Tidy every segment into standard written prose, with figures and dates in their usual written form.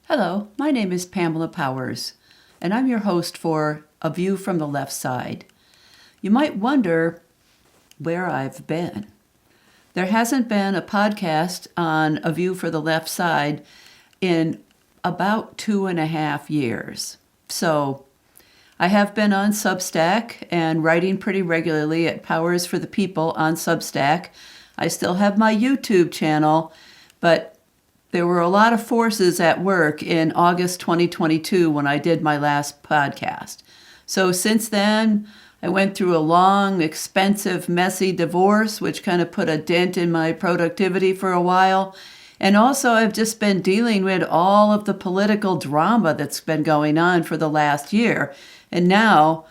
Hello, my name is Pamela Powers, and I'm your host for A View from the Left Side. You might wonder where I've been. There hasn't been a podcast on A View for the Left Side in about 2.5 years. So I have been on Substack and writing pretty regularly at Powers for the People on Substack. I still have my YouTube channel, but there were a lot of forces at work in August 2022 when I did my last podcast. So since then, I went through a long, expensive, messy divorce, which kind of put a dent in my productivity for a while. And also, I've just been dealing with all of the political drama that's been going on for the last year. And now,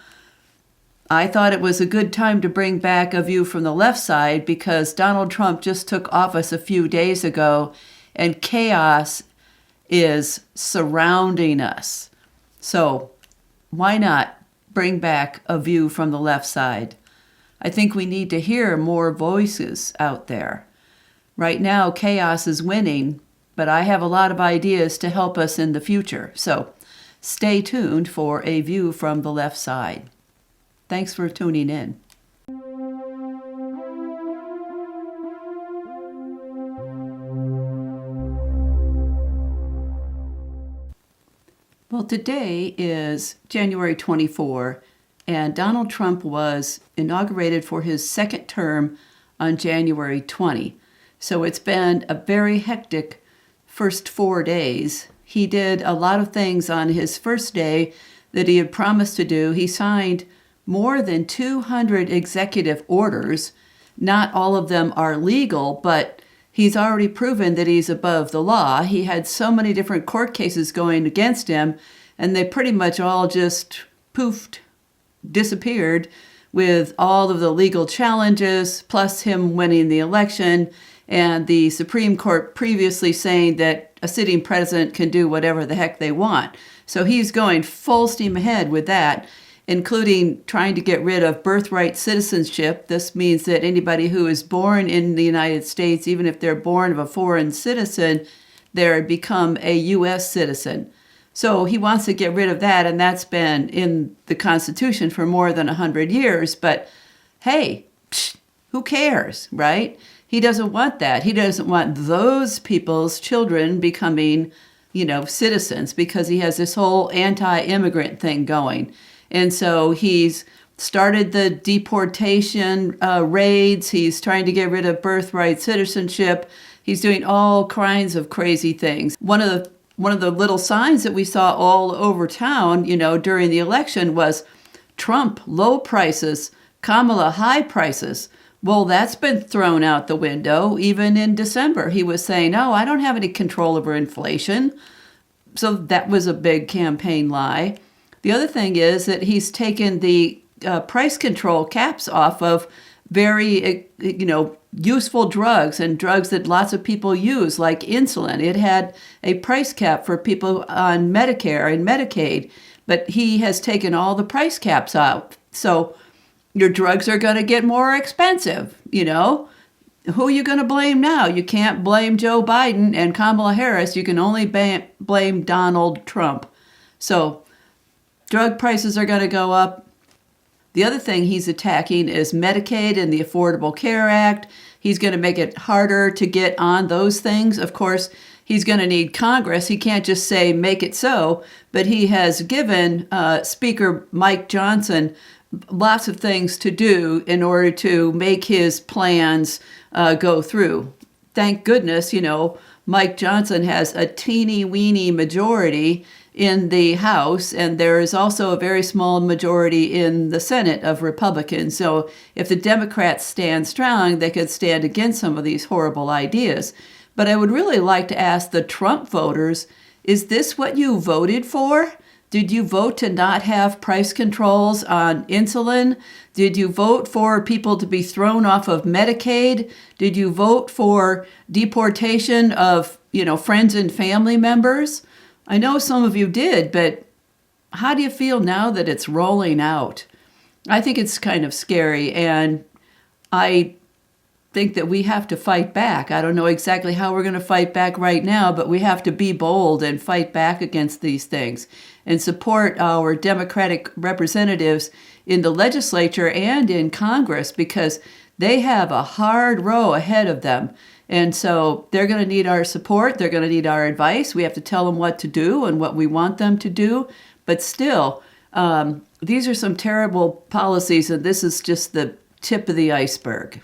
I thought it was a good time to bring back A View from the Left Side because Donald Trump just took office a few days ago, and chaos is surrounding us. So why not bring back A View from the Left Side? I think we need to hear more voices out there. Right now, chaos is winning, but I have a lot of ideas to help us in the future. So stay tuned for A View from the Left Side. Thanks for tuning in. Well, today is January 24, and Donald Trump was inaugurated for his second term on January 20. So it's been a very hectic first 4 days. He did a lot of things on his first day that he had promised to do. He signed more than 200 executive orders. Not all of them are legal, but he's already proven that he's above the law. He had so many different court cases going against him, and they pretty much all just poofed, disappeared with all of the legal challenges, plus him winning the election, and the Supreme Court previously saying that a sitting president can do whatever the heck they want. So he's going full steam ahead with that, including trying to get rid of birthright citizenship. This means that anybody who is born in the United States, even if they're born of a foreign citizen, they become a U.S. citizen. So he wants to get rid of that, and that's been in the Constitution for more than 100 years. But hey, who cares, right? He doesn't want that. He doesn't want those people's children becoming, citizens, because he has this whole anti-immigrant thing going. And so he's started the deportation raids. He's trying to get rid of birthright citizenship. He's doing all kinds of crazy things. One of the little signs that we saw all over town, during the election was Trump, low prices, Kamala, high prices. Well, that's been thrown out the window. Even in December, he was saying, "No, I don't have any control over inflation." So that was a big campaign lie. The other thing is that he's taken the price control caps off of very, useful drugs and drugs that lots of people use, like insulin. It had a price cap for people on Medicare and Medicaid, but he has taken all the price caps out. So your drugs are going to get more expensive, Who are you going to blame now? You can't blame Joe Biden and Kamala Harris. You can only blame Donald Trump. So drug prices are going to go up. The other thing he's attacking is Medicaid and the Affordable Care Act. He's going to make it harder to get on those things. Of course, he's going to need Congress. He can't just say, make it so. But he has given Speaker Mike Johnson lots of things to do in order to make his plans go through. Thank goodness, Mike Johnson has a teeny-weeny majority in the House, and there is also a very small majority in the Senate of Republicans. So if the Democrats stand strong, they could stand against some of these horrible ideas. But I would really like to ask the Trump voters, is this what you voted for? Did you vote to not have price controls on insulin? Did you vote for people to be thrown off of Medicaid? Did you vote for deportation of, friends and family members? I know some of you did, but how do you feel now that it's rolling out? I think it's kind of scary, and I think that we have to fight back. I don't know exactly how we're going to fight back right now, but we have to be bold and fight back against these things and support our Democratic representatives in the legislature and in Congress, because they have a hard row ahead of them. And so they're going to need our support. They're going to need our advice. We have to tell them what to do and what we want them to do. But still, these are some terrible policies, and this is just the tip of the iceberg.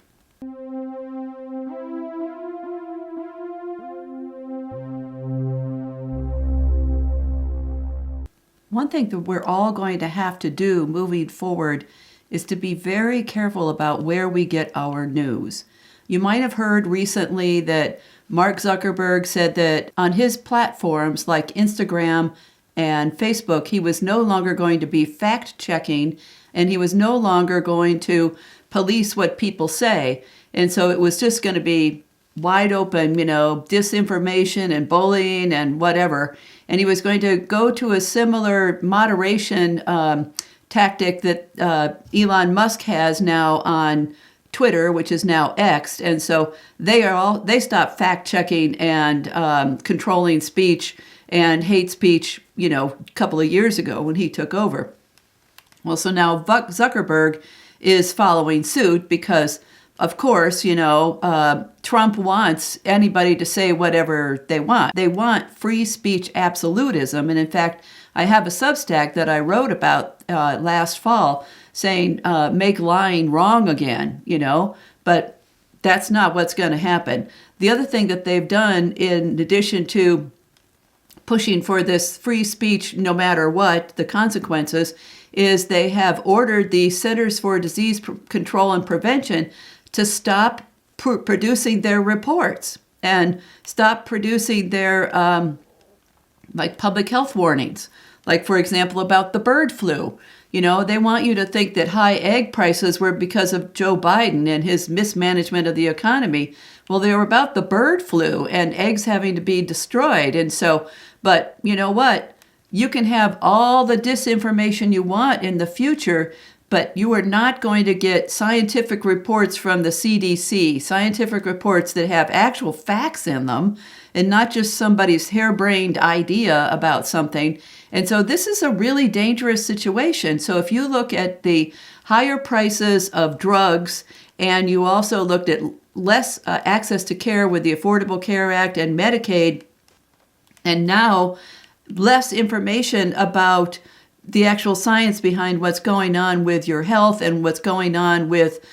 One thing that we're all going to have to do moving forward is to be very careful about where we get our news. You might have heard recently that Mark Zuckerberg said that on his platforms like Instagram and Facebook, he was no longer going to be fact-checking, and he was no longer going to police what people say. And so it was just going to be wide open, disinformation and bullying and whatever. And he was going to go to a similar moderation tactic that Elon Musk has now on Twitter, which is now X. And so they stopped fact checking and controlling speech and hate speech, a couple of years ago when he took over. Well, so now Zuckerberg is following suit because, of course, Trump wants anybody to say whatever they want. They want free speech absolutism. And in fact, I have a Substack that I wrote about last fall saying, make lying wrong again, but that's not what's going to happen. The other thing that they've done, in addition to pushing for this free speech no matter what the consequences, is they have ordered the Centers for Disease Control and Prevention to stop producing their reports and stop producing their public health warnings. Like, for example, about the bird flu. They want you to think that high egg prices were because of Joe Biden and his mismanagement of the economy. Well, they were about the bird flu and eggs having to be destroyed. And so, but you know what? You can have all the disinformation you want in the future, but you are not going to get scientific reports from the CDC, scientific reports that have actual facts in them and not just somebody's harebrained idea about something. And so this is a really dangerous situation. So if you look at the higher prices of drugs, and you also looked at less access to care with the Affordable Care Act and Medicaid, and now less information about the actual science behind what's going on with your health and what's going on with,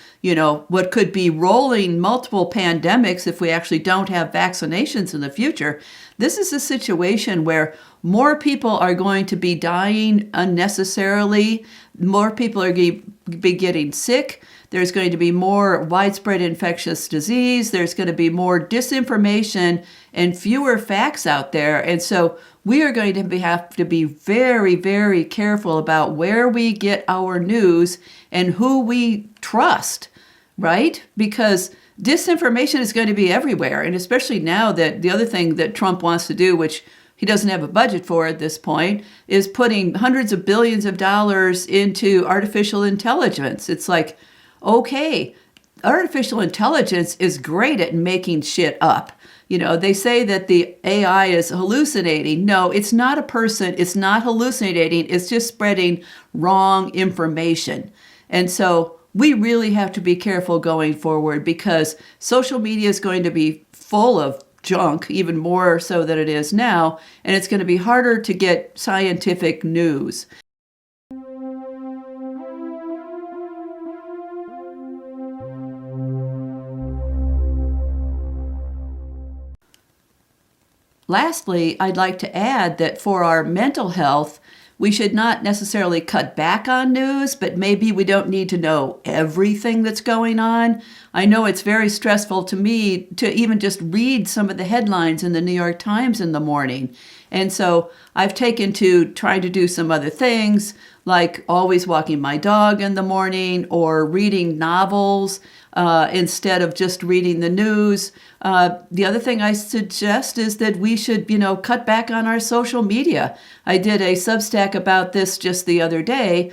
what could be rolling multiple pandemics if we actually don't have vaccinations in the future. This is a situation where more people are going to be dying unnecessarily. More people are going to be getting sick. There's going to be more widespread infectious disease. There's going to be more disinformation and fewer facts out there. And so we are going to have to be very, very careful about where we get our news and who we trust, right? Because disinformation is going to be everywhere. And especially now that the other thing that Trump wants to do, which he doesn't have a budget for at this point, is putting hundreds of billions of dollars into artificial intelligence. It's like, okay, artificial intelligence is great at making shit up. They say that the AI is hallucinating. No, it's not a person. It's not hallucinating. It's just spreading wrong information. And so we really have to be careful going forward, because social media is going to be full of junk, even more so than it is now, and it's going to be harder to get scientific news. Lastly, I'd like to add that for our mental health, we should not necessarily cut back on news, but maybe we don't need to know everything that's going on. I know it's very stressful to me to even just read some of the headlines in the New York Times in the morning. And so I've taken to trying to do some other things, like always walking my dog in the morning or reading novels instead of just reading the news. The other thing I suggest is that we should, cut back on our social media. I did a Substack about this just the other day,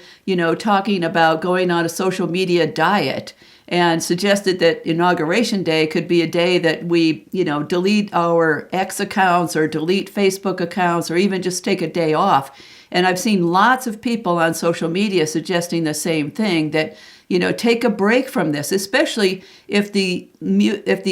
talking about going on a social media diet. and suggested that Inauguration Day could be a day that we, delete our X accounts or delete Facebook accounts or even just take a day off. And I've seen lots of people on social media suggesting the same thing, that, take a break from this, especially if the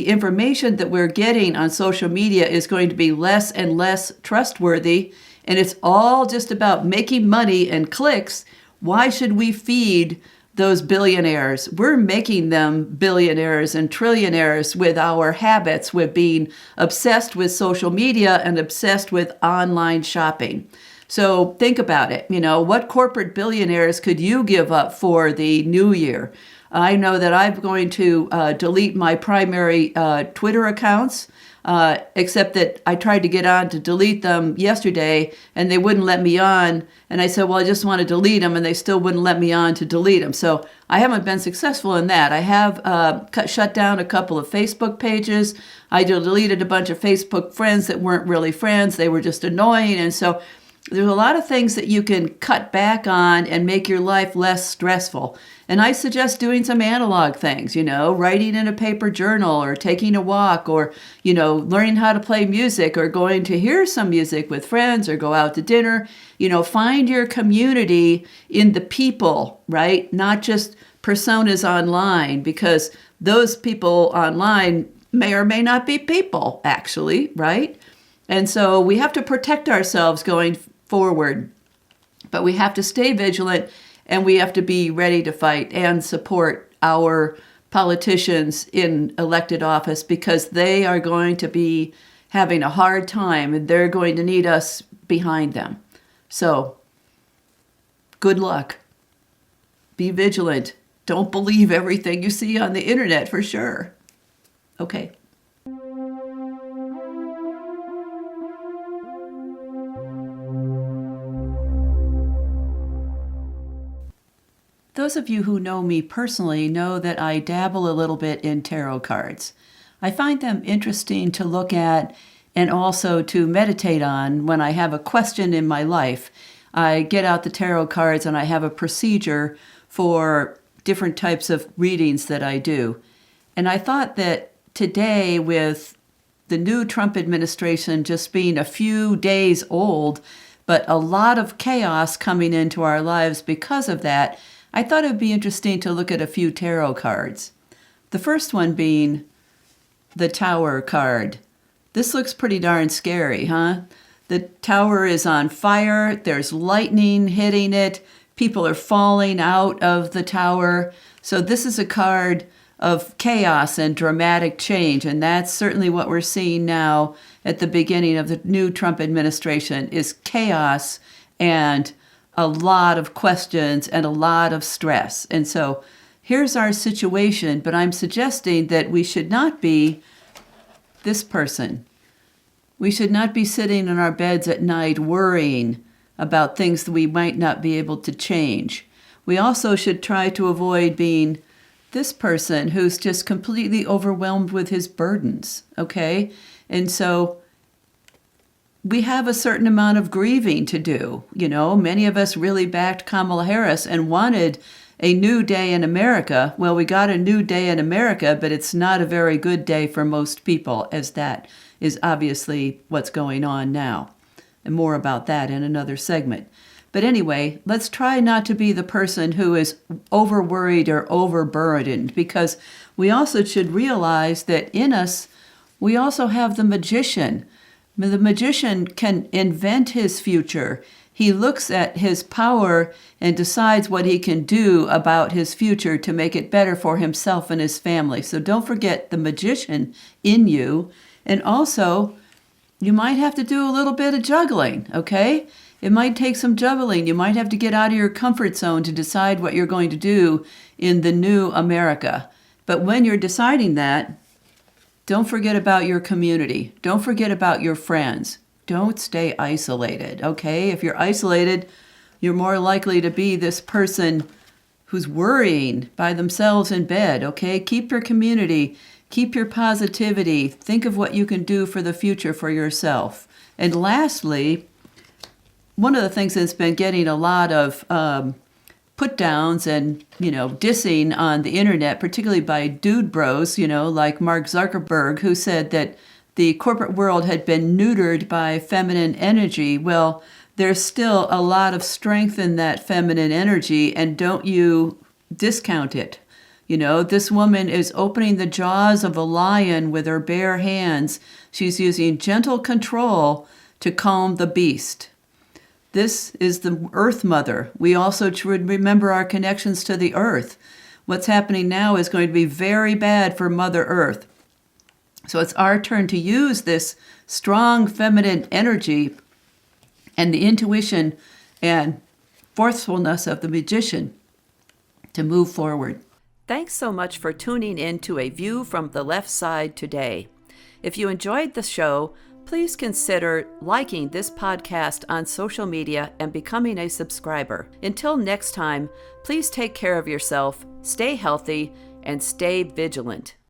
information that we're getting on social media is going to be less and less trustworthy, and it's all just about making money and clicks. Why should we feed those billionaires? We're making them billionaires and trillionaires with our habits, with being obsessed with social media and obsessed with online shopping. So think about it. What corporate billionaires could you give up for the new year? I know that I'm going to delete my primary Twitter accounts, except that I tried to get on to delete them yesterday, and they wouldn't let me on. And I said, well, I just want to delete them, and they still wouldn't let me on to delete them. So I haven't been successful in that. I have shut down a couple of Facebook pages. I deleted a bunch of Facebook friends that weren't really friends. They were just annoying. And so there's a lot of things that you can cut back on and make your life less stressful. And I suggest doing some analog things, writing in a paper journal or taking a walk or, learning how to play music or going to hear some music with friends or go out to dinner. Find your community in the people, right? Not just personas online, because those people online may or may not be people, actually, right? And so we have to protect ourselves going forward, but we have to stay vigilant, and we have to be ready to fight and support our politicians in elected office, because they are going to be having a hard time and they're going to need us behind them. So good luck. Be vigilant. Don't believe everything you see on the internet, for sure. Okay. Those of you who know me personally know that I dabble a little bit in tarot cards. I find them interesting to look at and also to meditate on when I have a question in my life. I get out the tarot cards and I have a procedure for different types of readings that I do. And I thought that today, with the new Trump administration just being a few days old, but a lot of chaos coming into our lives because of that, I thought it would be interesting to look at a few tarot cards. The first one being the Tower card. This looks pretty darn scary, huh? The tower is on fire. There's lightning hitting it. People are falling out of the tower. So this is a card of chaos and dramatic change, and that's certainly what we're seeing now at the beginning of the new Trump administration, is chaos and a lot of questions and a lot of stress. And so here's our situation, but I'm suggesting that we should not be this person. We should not be sitting in our beds at night worrying about things that we might not be able to change. We also should try to avoid being this person who's just completely overwhelmed with his burdens, okay? And so we have a certain amount of grieving to do. Many of us really backed Kamala Harris and wanted a new day in America. Well, we got a new day in America, but it's not a very good day for most people, as that is obviously what's going on now. And more about that in another segment. But anyway, let's try not to be the person who is over-worried or overburdened, because we also should realize that in us, we also have the magician. The magician can invent his future. He looks at his power and decides what he can do about his future to make it better for himself and his family. So don't forget the magician in you. And also, you might have to do a little bit of juggling, okay? It might take some juggling. You might have to get out of your comfort zone to decide what you're going to do in the new America. But when you're deciding that, don't forget about your community. Don't forget about your friends. Don't stay isolated, okay? If you're isolated, you're more likely to be this person who's worrying by themselves in bed, okay? Keep your community. Keep your positivity. Think of what you can do for the future for yourself. And lastly, one of the things that's been getting a lot of put downs and, dissing on the internet, particularly by dude bros, like Mark Zuckerberg, who said that the corporate world had been neutered by feminine energy. Well, there's still a lot of strength in that feminine energy, and don't you discount it. This woman is opening the jaws of a lion with her bare hands. She's using gentle control to calm the beast. This is the Earth Mother. We also should remember our connections to the Earth. What's happening now is going to be very bad for Mother Earth. So it's our turn to use this strong feminine energy and the intuition and forcefulness of the magician to move forward. Thanks so much for tuning in to A View from the Left Side today. If you enjoyed the show, please consider liking this podcast on social media and becoming a subscriber. Until next time, please take care of yourself, stay healthy, and stay vigilant.